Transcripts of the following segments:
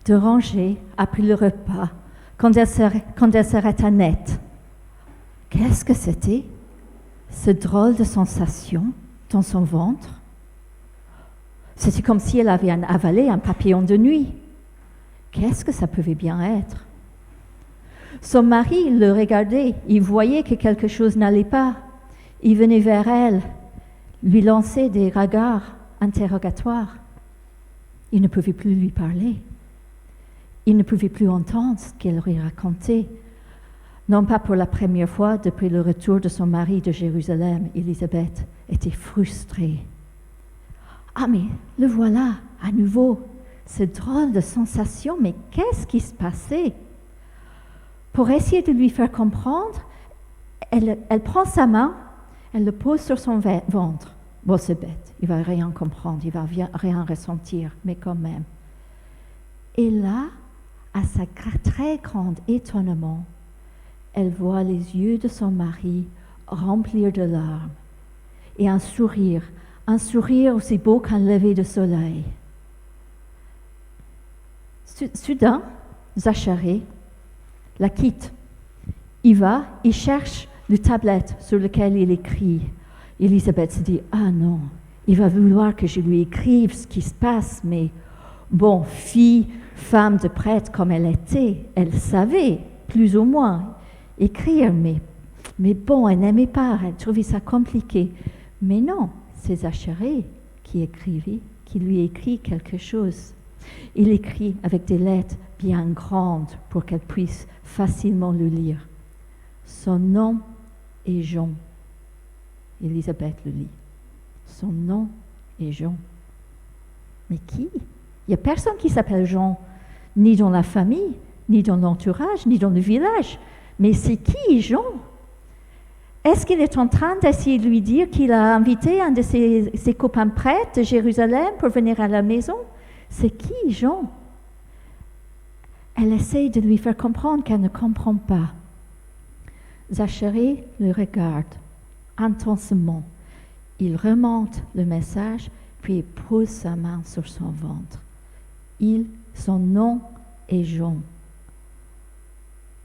de ranger après le repas, quand elle s'arrêta net. Qu'est-ce que c'était, ce drôle de sensation dans son ventre? C'était comme si elle avait avalé un papillon de nuit. Qu'est-ce que ça pouvait bien être? Son mari le regardait, il voyait que quelque chose n'allait pas. Il venait vers elle, lui lançait des regards interrogatoires. Il ne pouvait plus lui parler. Il ne pouvait plus entendre ce qu'elle lui racontait. Non pas pour la première fois depuis le retour de son mari de Jérusalem, Élisabeth était frustrée. Ah mais le voilà, à nouveau, cette drôle de sensation, mais qu'est-ce qui se passait? Pour essayer de lui faire comprendre, elle prend sa main, elle le pose sur son ventre. Bon, c'est bête, il ne va rien comprendre, il ne va rien ressentir, mais quand même. Et là, à sa très grand étonnement, elle voit les yeux de son mari remplir de larmes et un sourire aussi beau qu'un lever de soleil. Soudain, Zacharie la quitte. Il va, il cherche le tablette sur lequel il écrit. Élisabeth se dit, ah non, il va vouloir que je lui écrive ce qui se passe, mais bon, femme de prêtre comme elle était, elle savait, plus ou moins, écrire, mais bon, elle n'aimait pas, elle trouvait ça compliqué. Mais non, c'est Zacharie qui lui écrit quelque chose. Il écrit avec des lettres bien grandes pour qu'elle puisse facilement le lire. Son nom est Jean. Élisabeth le lit. Son nom est Jean. Mais qui? Il n'y a personne qui s'appelle Jean, ni dans la famille, ni dans l'entourage, ni dans le village. Mais c'est qui Jean? Est-ce qu'il est en train d'essayer de lui dire qu'il a invité un de ses copains prêtres de Jérusalem pour venir à la maison? C'est qui Jean? Elle essaie de lui faire comprendre qu'elle ne comprend pas. Zacharie le regarde intensément. Il remonte le message, puis il pose sa main sur son ventre. Son nom est Jean.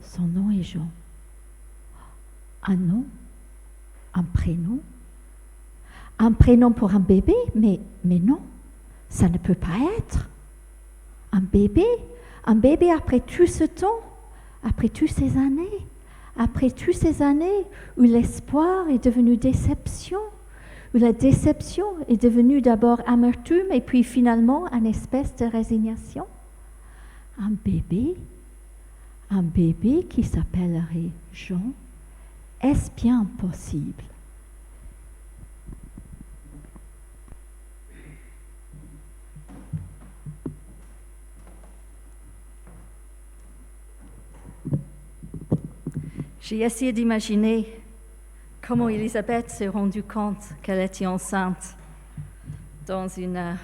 Son nom est Jean. Un nom? Un prénom? Un prénom pour un bébé? Mais non, ça ne peut pas être. Un bébé après tout ce temps, après toutes ces années où l'espoir est devenu déception, où la déception est devenue d'abord amertume et puis finalement une espèce de résignation. Un bébé qui s'appellerait Jean, est-ce bien possible? J'ai essayé d'imaginer comment Élisabeth s'est rendue compte qu'elle était enceinte dans une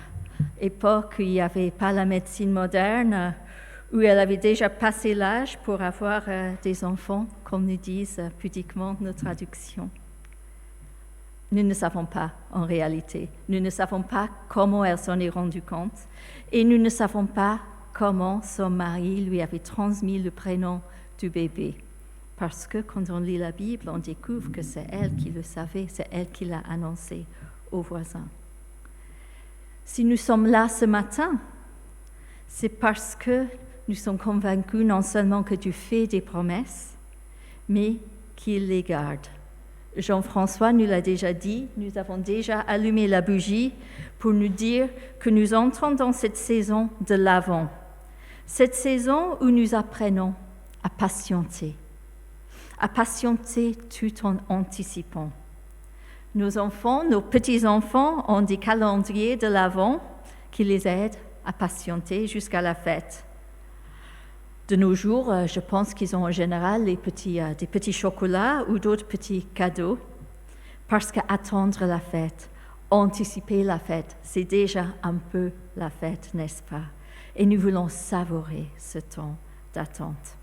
époque où il n'y avait pas la médecine moderne, où elle avait déjà passé l'âge pour avoir des enfants, comme nous disent pudiquement nos traductions. Nous ne savons pas en réalité. Nous ne savons pas comment elle s'en est rendue compte et nous ne savons pas comment son mari lui avait transmis le prénom du bébé. Parce que quand on lit la Bible, on découvre que c'est elle qui le savait, c'est elle qui l'a annoncé aux voisins. Si nous sommes là ce matin, c'est parce que nous sommes convaincus non seulement que Dieu fait des promesses, mais qu'il les garde. Jean-François nous l'a déjà dit, nous avons déjà allumé la bougie pour nous dire que nous entrons dans cette saison de l'Avent, cette saison où nous apprenons à patienter tout en anticipant. Nos enfants, nos petits-enfants ont des calendriers de l'Avent qui les aident à patienter jusqu'à la fête. De nos jours, je pense qu'ils ont en général des petits chocolats ou d'autres petits cadeaux, parce qu'attendre la fête, anticiper la fête, c'est déjà un peu la fête, n'est-ce pas? Et nous voulons savourer ce temps d'attente.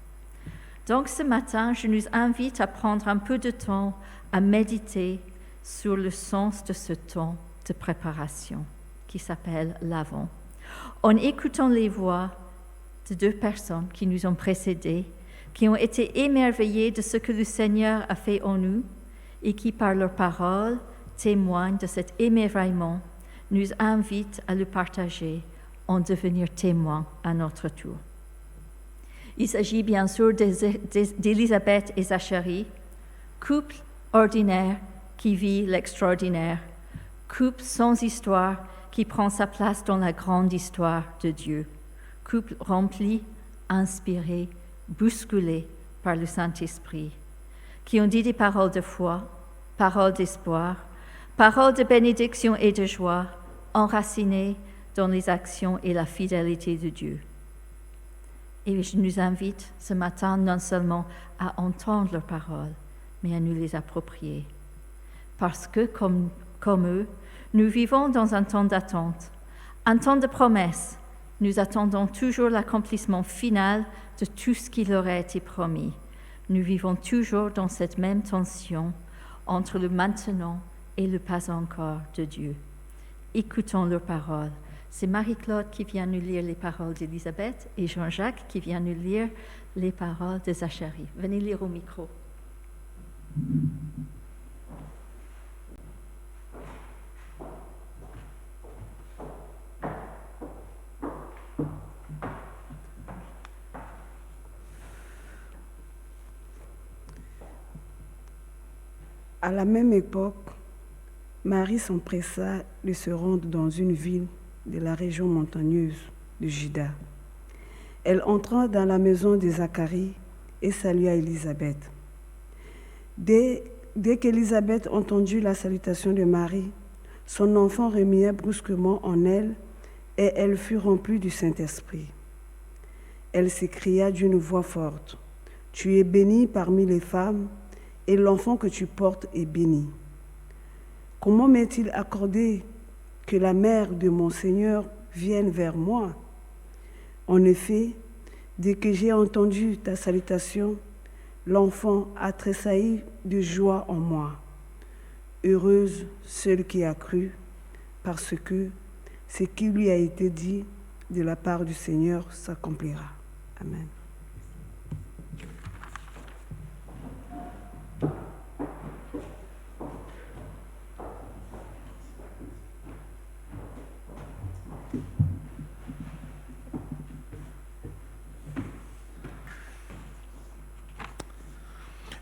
Donc ce matin, je nous invite à prendre un peu de temps à méditer sur le sens de ce temps de préparation qui s'appelle l'Avent, en écoutant les voix de 2 personnes qui nous ont précédés, qui ont été émerveillées de ce que le Seigneur a fait en nous et qui, par leurs paroles, témoignent de cet émerveillement, nous invitent à le partager, en devenir témoins à notre tour. Il s'agit bien sûr d'Élisabeth et Zacharie, couple ordinaire qui vit l'extraordinaire, couple sans histoire qui prend sa place dans la grande histoire de Dieu, couple rempli, inspiré, bousculé par le Saint-Esprit, qui ont dit des paroles de foi, paroles d'espoir, paroles de bénédiction et de joie, enracinées dans les actions et la fidélité de Dieu. Et je nous invite ce matin non seulement à entendre leurs paroles, mais à nous les approprier. Parce que, comme eux, nous vivons dans un temps d'attente, un temps de promesse. Nous attendons toujours l'accomplissement final de tout ce qui leur a été promis. Nous vivons toujours dans cette même tension entre le maintenant et le pas encore de Dieu. Écoutons leurs paroles. C'est Marie-Claude qui vient nous lire les paroles d'Élisabeth et Jean-Jacques qui vient nous lire les paroles de Zacharie. Venez lire au micro. À la même époque, Marie s'empressa de se rendre dans une ville de la région montagneuse de Juda. Elle entra dans la maison de Zacharie et salua Élisabeth. Dès qu'Élisabeth entendit la salutation de Marie, son enfant remua brusquement en elle et elle fut remplie du Saint-Esprit. Elle s'écria d'une voix forte, « Tu es bénie parmi les femmes, et l'enfant que tu portes est béni. Comment m'est-il accordé que la mère de mon Seigneur vienne vers moi? En effet, dès que j'ai entendu ta salutation, l'enfant a tressailli de joie en moi. Heureuse celle qui a cru, parce que ce qui lui a été dit de la part du Seigneur s'accomplira. Amen.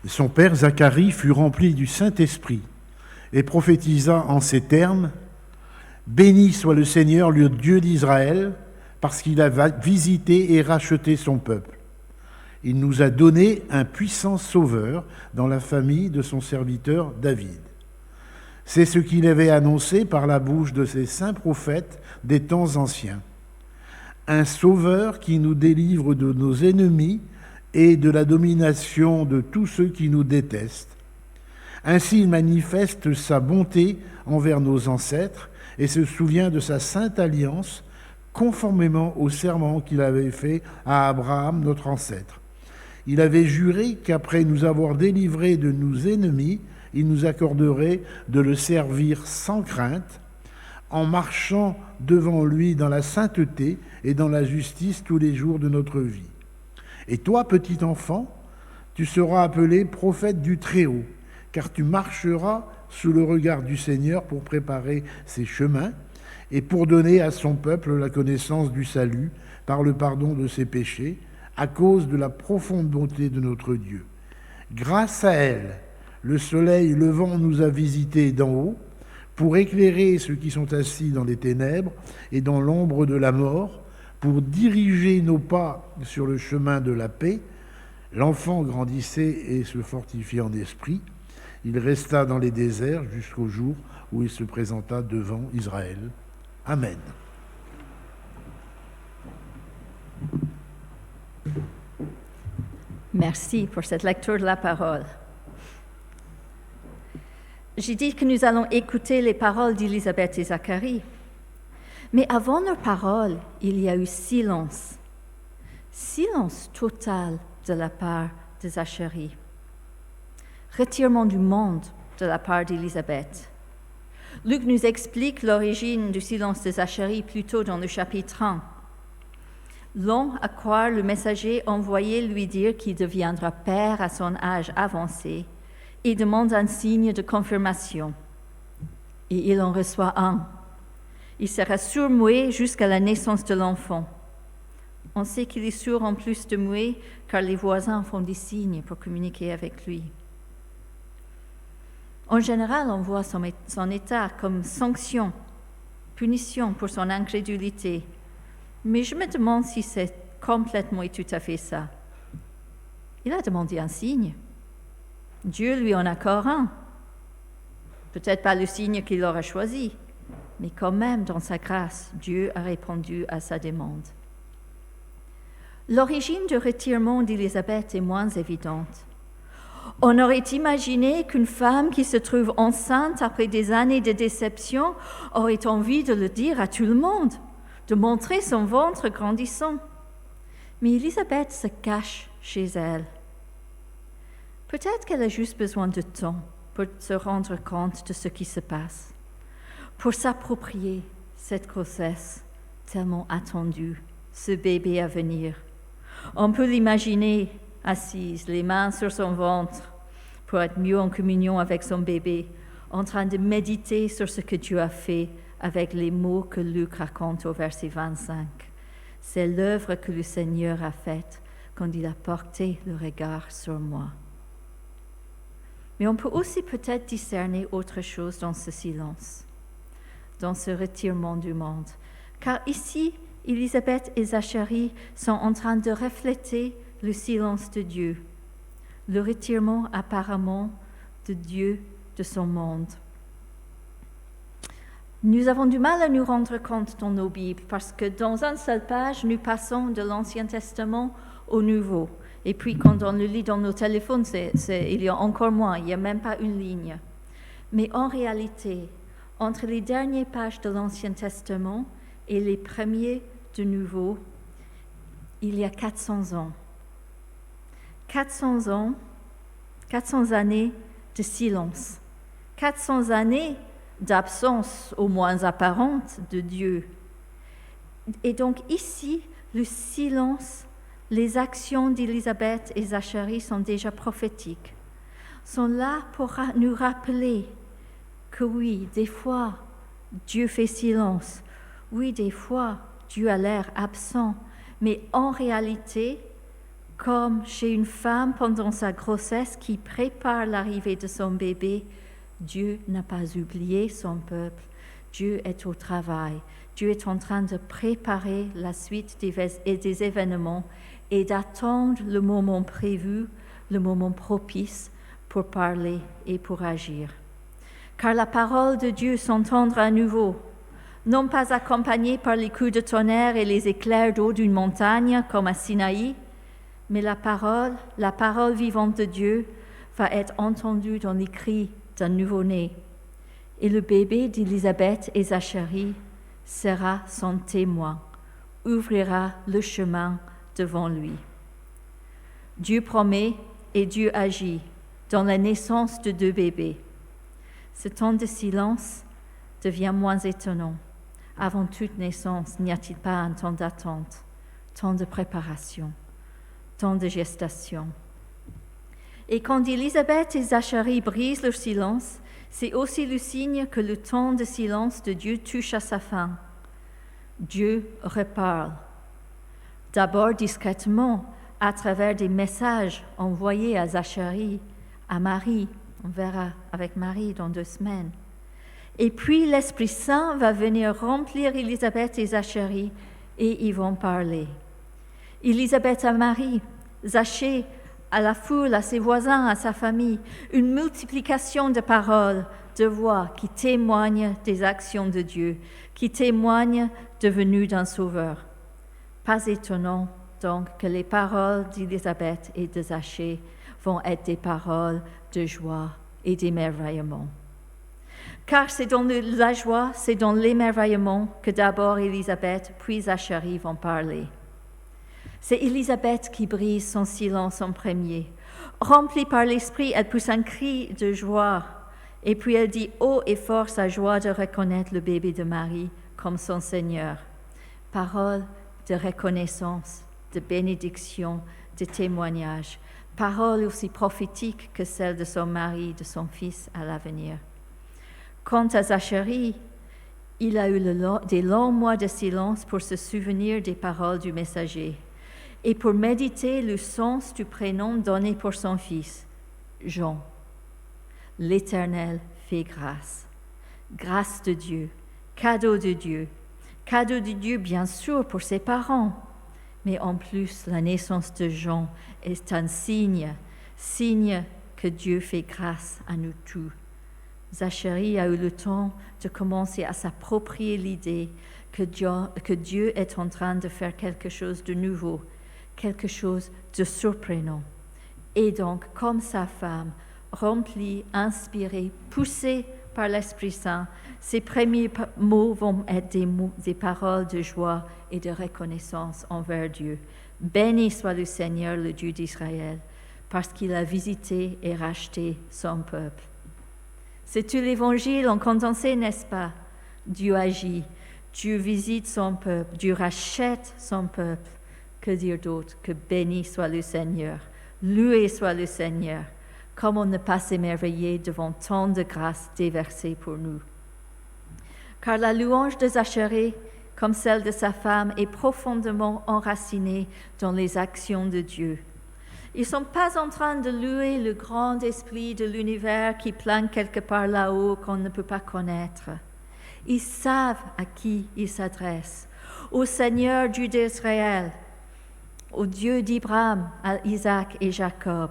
Son père Zacharie fut rempli du Saint-Esprit et prophétisa en ces termes : « Béni soit le Seigneur, le Dieu d'Israël, parce qu'il a visité et racheté son peuple. Il nous a donné un puissant sauveur dans la famille de son serviteur David. C'est ce qu'il avait annoncé par la bouche de ses saints prophètes des temps anciens. Un sauveur qui nous délivre de nos ennemis et de la domination de tous ceux qui nous détestent. Ainsi, il manifeste sa bonté envers nos ancêtres et se souvient de sa sainte alliance, conformément au serment qu'il avait fait à Abraham, notre ancêtre. Il avait juré qu'après nous avoir délivrés de nos ennemis, il nous accorderait de le servir sans crainte, en marchant devant lui dans la sainteté et dans la justice tous les jours de notre vie. Et toi, petit enfant, tu seras appelé prophète du Très-Haut, car tu marcheras sous le regard du Seigneur pour préparer ses chemins et pour donner à son peuple la connaissance du salut par le pardon de ses péchés, à cause de la profonde bonté de notre Dieu. Grâce à elle, le soleil levant nous a visités d'en haut pour éclairer ceux qui sont assis dans les ténèbres et dans l'ombre de la mort, pour diriger nos pas sur le chemin de la paix. L'enfant grandissait et se fortifiait en esprit. Il resta dans les déserts jusqu'au jour où il se présenta devant Israël. Amen. Merci pour cette lecture de la parole. J'ai dit que nous allons écouter les paroles d'Élisabeth et Zacharie. Mais avant leurs paroles, il y a eu silence. Silence total de la part de Zacharie. Retirement du monde de la part d'Élisabeth. Luc nous explique l'origine du silence de Zacharie plus tôt dans le chapitre 1. long à croire le messager envoyé lui dire qu'il deviendra père à son âge avancé, et demande un signe de confirmation. Et il en reçoit un. Il sera sourd-muet jusqu'à la naissance de l'enfant. On sait qu'il est sourd en plus de muet, car les voisins font des signes pour communiquer avec lui. En général, on voit son état comme sanction, punition pour son incrédulité. Mais je me demande si c'est complètement et tout à fait ça. Il a demandé un signe. Dieu lui en accorde un. Peut-être pas le signe qu'il aura choisi, mais quand même, dans sa grâce, Dieu a répondu à sa demande. L'origine du retirement d'Élisabeth est moins évidente. On aurait imaginé qu'une femme qui se trouve enceinte après des années de déception aurait envie de le dire à tout le monde, de montrer son ventre grandissant. Mais Élisabeth se cache chez elle. Peut-être qu'elle a juste besoin de temps pour se rendre compte de ce qui se passe, pour s'approprier cette grossesse tellement attendue, ce bébé à venir. On peut l'imaginer assise, les mains sur son ventre, pour être mieux en communion avec son bébé, en train de méditer sur ce que Dieu a fait avec les mots que Luc raconte au verset 25. C'est l'œuvre que le Seigneur a faite quand il a porté le regard sur moi. Mais on peut aussi peut-être discerner autre chose dans ce silence, dans ce retirement du monde. Car ici, Élisabeth et Zacharie sont en train de refléter le silence de Dieu, le retirement apparemment de Dieu de son monde. Nous avons du mal à nous rendre compte dans nos Bibles parce que dans une seule page, nous passons de l'Ancien Testament au Nouveau. Et puis quand on le lit dans nos téléphones, il y a encore moins, il n'y a même pas une ligne. Mais en réalité, entre les dernières pages de l'Ancien Testament et les premiers du Nouveau, il y a 400 ans. 400 ans, 400 années de silence, 400 années d'absence au moins apparente de Dieu. Et donc ici, le silence, les actions d'Élisabeth et Zacharie sont déjà prophétiques, sont là pour nous rappeler que oui, des fois, Dieu fait silence, oui, des fois, Dieu a l'air absent, mais en réalité, comme chez une femme pendant sa grossesse qui prépare l'arrivée de son bébé, Dieu n'a pas oublié son peuple. Dieu est au travail. Dieu est en train de préparer la suite des événements et d'attendre le moment prévu, le moment propice pour parler et pour agir. Car la parole de Dieu s'entendra à nouveau, non pas accompagnée par les coups de tonnerre et les éclairs d'eau d'une montagne comme à Sinaï, mais la parole vivante de Dieu va être entendue dans les cris d'un nouveau-né. Et le bébé d'Élisabeth et Zacharie sera son témoin, ouvrira le chemin devant lui. Dieu promet et Dieu agit dans la naissance de 2 bébés. Ce temps de silence devient moins étonnant. Avant toute naissance, n'y a-t-il pas un temps d'attente, temps de préparation, temps de gestation? Et quand Élisabeth et Zacharie brisent leur silence, c'est aussi le signe que le temps de silence de Dieu touche à sa fin. Dieu reparle. D'abord discrètement, à travers des messages envoyés à Zacharie, à Marie. On verra avec Marie dans 2 semaines. Et puis l'Esprit Saint va venir remplir Élisabeth et Zacharie et ils vont parler. Élisabeth à Marie, Zachée à la foule, à ses voisins, à sa famille, une multiplication de paroles, de voix qui témoignent des actions de Dieu, qui témoignent de venue d'un Sauveur. Pas étonnant donc que les paroles d'Élisabeth et de Zachée vont être des paroles de joie et d'émerveillement. Car c'est dans la joie, c'est dans l'émerveillement que d'abord Élisabeth puis Zacharie vont parler. C'est Élisabeth qui brise son silence en premier. Remplie par l'Esprit, elle pousse un cri de joie. Et puis elle dit haut et fort sa joie de reconnaître le bébé de Marie comme son Seigneur. Parole de reconnaissance, de bénédiction, de témoignage, paroles aussi prophétiques que celles de son mari, de son fils à l'avenir. Quant à Zacharie, il a eu des longs mois de silence pour se souvenir des paroles du messager et pour méditer le sens du prénom donné pour son fils, Jean. L'Éternel fait grâce. Grâce de Dieu, cadeau de Dieu. Cadeau de Dieu, bien sûr, pour ses parents. Mais en plus, la naissance de Jean est un signe que Dieu fait grâce à nous tous. Zacharie a eu le temps de commencer à s'approprier l'idée que Dieu est en train de faire quelque chose de nouveau, quelque chose de surprenant. Et donc, comme sa femme, remplie, inspirée, poussée par l'Esprit Saint, ses premiers mots vont être des paroles de joie et de reconnaissance envers Dieu. Béni soit le Seigneur, le Dieu d'Israël, parce qu'il a visité et racheté son peuple. C'est tout l'Évangile en condensé, n'est-ce pas? Dieu agit, Dieu visite son peuple, Dieu rachète son peuple. Que dire d'autre? Que béni soit le Seigneur, loué soit le Seigneur. Comment ne pas s'émerveiller devant tant de grâce déversée pour nous? Car la louange de Zacharie, comme celle de sa femme, est profondément enracinée dans les actions de Dieu. Ils ne sont pas en train de louer le grand esprit de l'univers qui plane quelque part là-haut qu'on ne peut pas connaître. Ils savent à qui ils s'adressent. Au Seigneur Dieu d'Israël, au Dieu d'Abraham, Isaac et Jacob.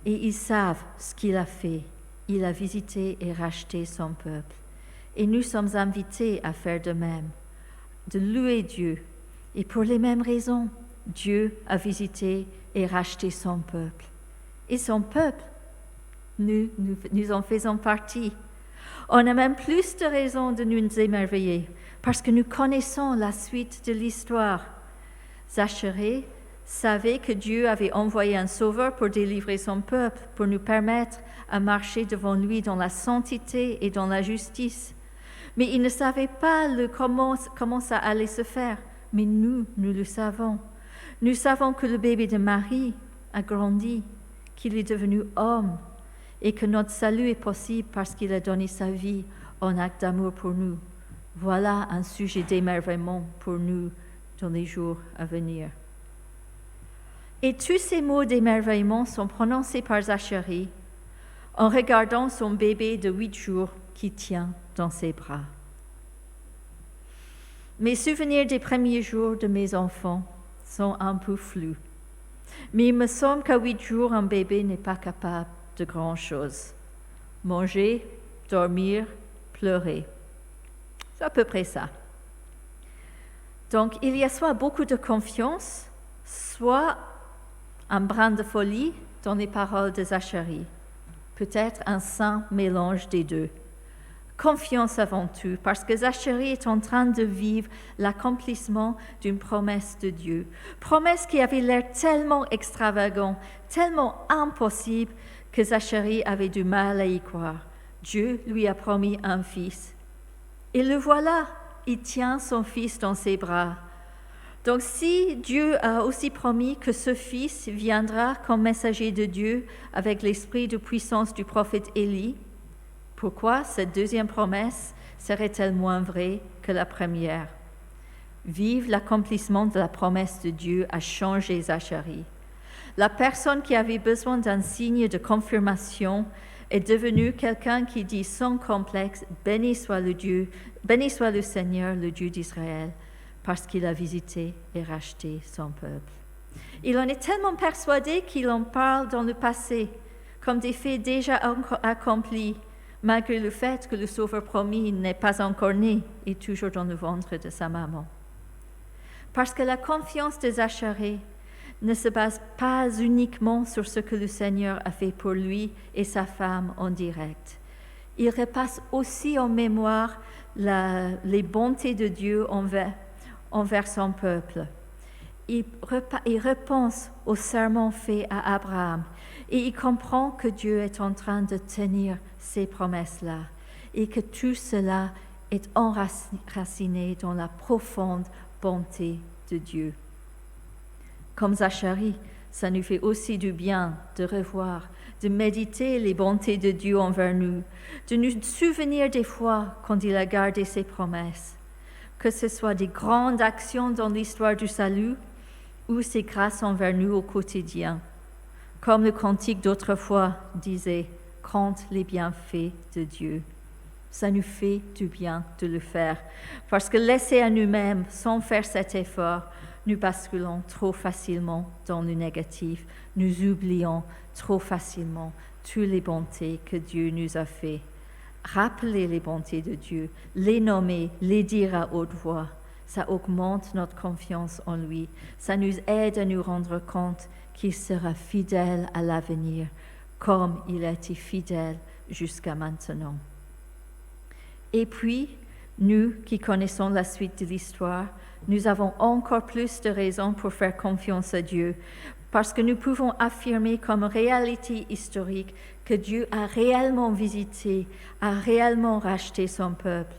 Et ils savent ce qu'il a fait. Il a visité et racheté son peuple. Et nous sommes invités à faire de même, de louer Dieu. Et pour les mêmes raisons, Dieu a visité et racheté son peuple. Et son peuple, nous en faisons partie. On a même plus de raisons de nous émerveiller, parce que nous connaissons la suite de l'histoire. Zacharie savait que Dieu avait envoyé un sauveur pour délivrer son peuple, pour nous permettre à marcher devant lui dans la sainteté et dans la justice. Mais il ne savait pas comment ça allait se faire. Mais nous le savons. Nous savons que le bébé de Marie a grandi, qu'il est devenu homme et que notre salut est possible parce qu'il a donné sa vie en acte d'amour pour nous. Voilà un sujet d'émerveillement pour nous dans les jours à venir. Et tous ces mots d'émerveillement sont prononcés par Zacharie en regardant son bébé de 8 jours qui tient dans ses bras. Mes souvenirs des premiers jours de mes enfants sont un peu flous, mais il me semble qu'à 8 jours, un bébé n'est pas capable de grand-chose. Manger, dormir, pleurer. C'est à peu près ça. Donc, il y a soit beaucoup de confiance, soit un brin de folie dans les paroles de Zacharie. Peut-être un saint mélange des deux. Confiance avant tout, parce que Zacharie est en train de vivre l'accomplissement d'une promesse de Dieu. Promesse qui avait l'air tellement extravagante, tellement impossible, que Zacharie avait du mal à y croire. Dieu lui a promis un fils. Et le voilà, il tient son fils dans ses bras. Donc si Dieu a aussi promis que ce fils viendra comme messager de Dieu avec l'esprit de puissance du prophète Élie, pourquoi cette deuxième promesse serait-elle moins vraie que la première? Vivre l'accomplissement de la promesse de Dieu a changé Zacharie. La personne qui avait besoin d'un signe de confirmation est devenue quelqu'un qui dit sans complexe « Béni soit le Seigneur, le Dieu d'Israël », parce qu'il a visité et racheté son peuple. Il en est tellement persuadé qu'il en parle dans le passé, comme des faits déjà accomplis, malgré le fait que le Sauveur promis n'est pas encore né et toujours dans le ventre de sa maman. Parce que la confiance de Zacharie ne se base pas uniquement sur ce que le Seigneur a fait pour lui et sa femme en direct. Il repasse aussi en mémoire les bontés de Dieu envers son peuple. Il repense au serment fait à Abraham et il comprend que Dieu est en train de tenir ces promesses-là et que tout cela est enraciné dans la profonde bonté de Dieu. Comme Zacharie, ça nous fait aussi du bien de revoir, de méditer les bontés de Dieu envers nous, de nous souvenir des fois quand il a gardé ses promesses, que ce soit des grandes actions dans l'histoire du salut ou ses grâces envers nous au quotidien. Comme le cantique d'autrefois disait, « Compte les bienfaits de Dieu ». Ça nous fait du bien de le faire, parce que laissés à nous-mêmes, sans faire cet effort, nous basculons trop facilement dans le négatif, nous oublions trop facilement toutes les bontés que Dieu nous a faites. Rappeler les bontés de Dieu, les nommer, les dire à haute voix, ça augmente notre confiance en lui, ça nous aide à nous rendre compte qu'il sera fidèle à l'avenir, comme il a été fidèle jusqu'à maintenant. Et puis, nous qui connaissons la suite de l'histoire, nous avons encore plus de raisons pour faire confiance à Dieu, parce que nous pouvons affirmer comme réalité historique que Dieu a réellement visité, a réellement racheté son peuple.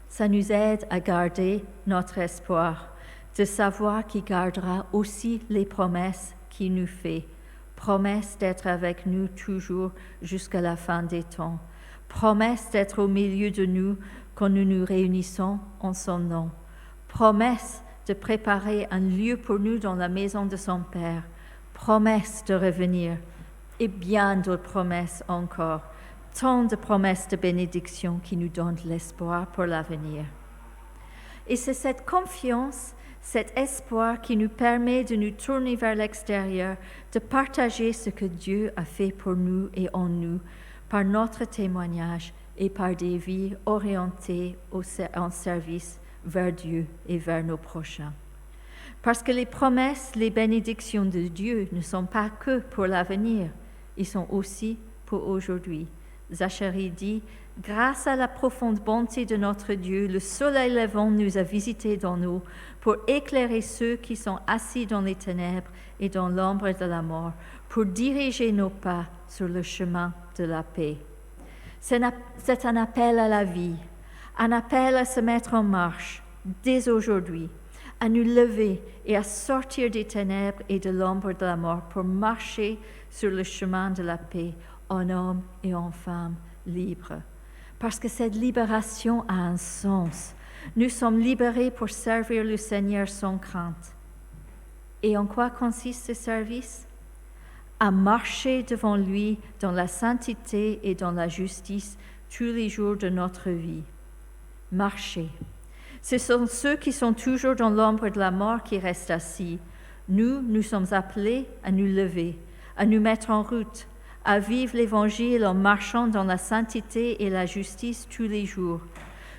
Ça nous aide à garder notre espoir, de savoir qu'il gardera aussi les promesses qu'il nous fait, promesse d'être avec nous toujours jusqu'à la fin des temps, promesse d'être au milieu de nous quand nous nous réunissons en son nom, promesse de préparer un lieu pour nous dans la maison de son Père, promesse de revenir et bien d'autres promesses encore, tant de promesses de bénédiction qui nous donnent l'espoir pour l'avenir. Et c'est cette confiance, cet espoir qui nous permet de nous tourner vers l'extérieur, de partager ce que Dieu a fait pour nous et en nous, par notre témoignage et par des vies orientées en service vers Dieu et vers nos prochains. Parce que les promesses, les bénédictions de Dieu ne sont pas que pour l'avenir, ils sont aussi pour aujourd'hui. Zacharie dit, « Grâce à la profonde bonté de notre Dieu, le soleil levant nous a visités dans nous pour éclairer ceux qui sont assis dans les ténèbres et dans l'ombre de la mort, pour diriger nos pas sur le chemin de la paix. » C'est un appel à la vie, un appel à se mettre en marche dès aujourd'hui, à nous lever et à sortir des ténèbres et de l'ombre de la mort pour marcher sur le chemin de la paix en hommes et en femmes libres. Parce que cette libération a un sens. Nous sommes libérés pour servir le Seigneur sans crainte. Et en quoi consiste ce service? À marcher devant lui dans la sainteté et dans la justice tous les jours de notre vie. Marcher. Ce sont ceux qui sont toujours dans l'ombre de la mort qui restent assis. Nous sommes appelés à nous lever, à nous mettre en route, à vivre l'Évangile en marchant dans la sainteté et la justice tous les jours.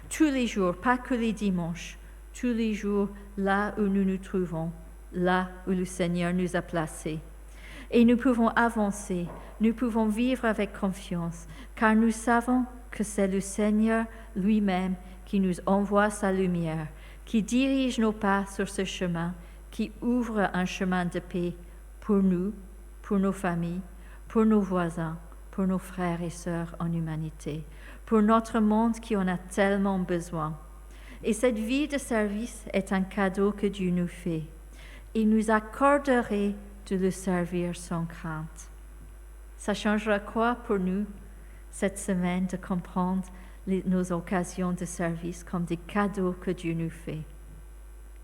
Tous les jours, pas que les dimanches. Tous les jours, là où nous nous trouvons, là où le Seigneur nous a placés. Et nous pouvons avancer, nous pouvons vivre avec confiance, car nous savons que c'est le Seigneur lui-même qui nous envoie sa lumière, qui dirige nos pas sur ce chemin, qui ouvre un chemin de paix pour nous, pour nos familles, pour nos voisins, pour nos frères et sœurs en humanité, pour notre monde qui en a tellement besoin. Et cette vie de service est un cadeau que Dieu nous fait. Il nous accorderait de le servir sans crainte. Ça changera quoi pour nous cette semaine de comprendre nos occasions de service comme des cadeaux que Dieu nous fait?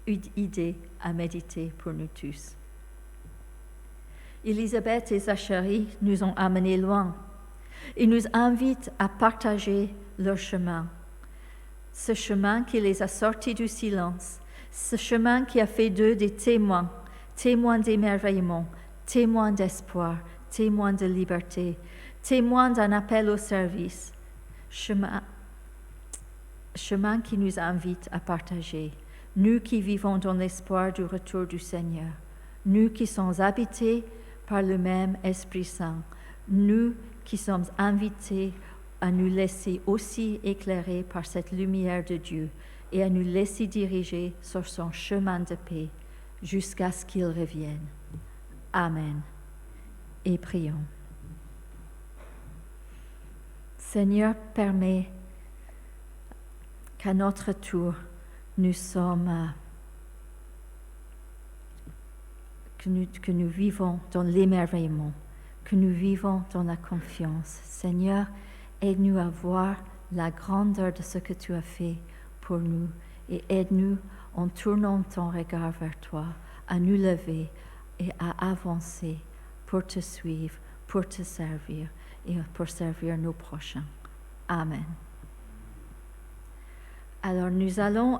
Une idée à méditer pour nous tous. Élisabeth et Zacharie nous ont amenés loin. Ils nous invitent à partager leur chemin. Ce chemin qui les a sortis du silence, ce chemin qui a fait d'eux des témoins d'émerveillement, témoins d'espoir, témoins de liberté, témoins d'un appel au service. Chemin qui nous invite à partager, nous qui vivons dans l'espoir du retour du Seigneur, nous qui sommes habités par le même Esprit Saint, nous qui sommes invités à nous laisser aussi éclairer par cette lumière de Dieu et à nous laisser diriger sur son chemin de paix jusqu'à ce qu'il revienne. Amen. Et prions. Seigneur, permets qu'à notre tour, nous sommes que nous vivons dans l'émerveillement, que nous vivons dans la confiance. Seigneur, aide-nous à voir la grandeur de ce que tu as fait pour nous et aide-nous en tournant ton regard vers toi, à nous lever et à avancer pour te suivre, pour te servir et pour servir nos prochains. Amen. Alors nous allons